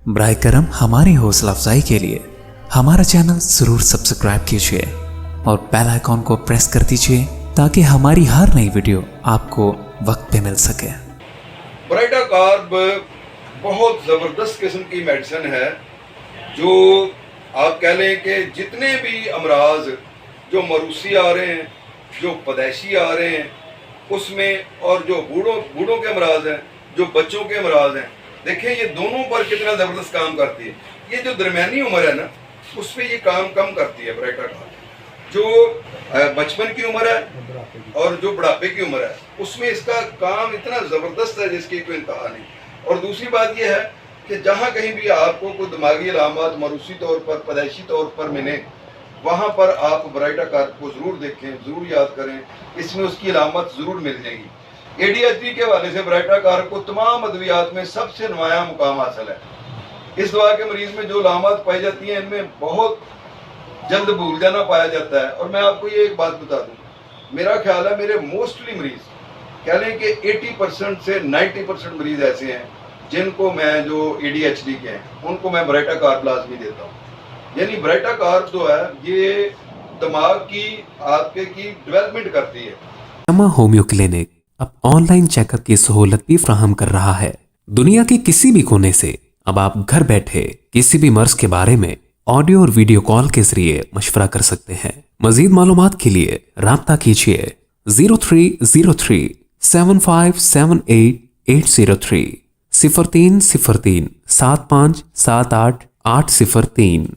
ब्राय करम हमारी हौसला अफजाई के लिए हमारा चैनल जरूर सब्सक्राइब कीजिए और बेल आइकॉन को प्रेस कर दीजिए ताकि हमारी हर नई वीडियो आपको वक्त पे मिल सके। ब्राइटा कार्ब बहुत ज़बरदस्त किस्म की मेडिसिन है जो आप कह लें कि जितने भी अमराज जो मरूसी आ रहे हैं, जो पैदाइशी आ रहे हैं उसमें, और जो बूढ़ों के अमराज हैं, जो बच्चों के अमराज हैं, देखें ये दोनों पर कितना ज़बरदस्त काम करती है। ये जो दरमियानी उम्र है ना उस पर ये काम कम करती है ब्राइटा कार्ब। जो बचपन की उम्र है और जो बुढ़ापे की उम्र है उसमें इसका काम इतना ज़बरदस्त है जिसकी कोई इंतहा नहीं। और दूसरी बात यह है कि जहाँ कहीं भी आपको कोई दिमागी अलामत मरूसी तौर पर, पैदाइशी तौर पर मिले, वहाँ पर आप ब्राइटा कार्ब को ज़रूर देखें, ज़रूर याद करें, इसमें उसकी अलामत ज़रूर मिल जाएगी। ADHD के हवाले से ब्राइटा कार्ब को तमाम अद्वियात में सबसे नुमाया मुकाम हासिल है। इस दवा के मरीज़ में जो अलामत पाई जाती हैं इनमें बहुत जल्द भूल जाना पाया जाता है। और मैं आपको ये एक बात बता दूँ, मेरा ख्याल है मेरे मोस्टली मरीज़ कह लें कि 80% से 90% मरीज़ ऐसे हैं जिनको मैं जो ADHD के हैं उनको मैं ब्राइटा कार्ब लाजमी देता हूँ। यानी ब्राइटा कार्ब जो है ये दिमाग की आपके की डेवलपमेंट करती है। रमा होम्यो क्लिनिक अब ऑनलाइन चेकअप की सहूलत भी फ्राहम कर रहा है। दुनिया के किसी भी कोने से अब आप घर बैठे किसी भी मर्ज के बारे में ऑडियो और वीडियो कॉल के जरिए मशवरा कर सकते हैं। मजीद मालूमात के लिए राब्ता कीजिए 0303 7578 803 0303 7578 803।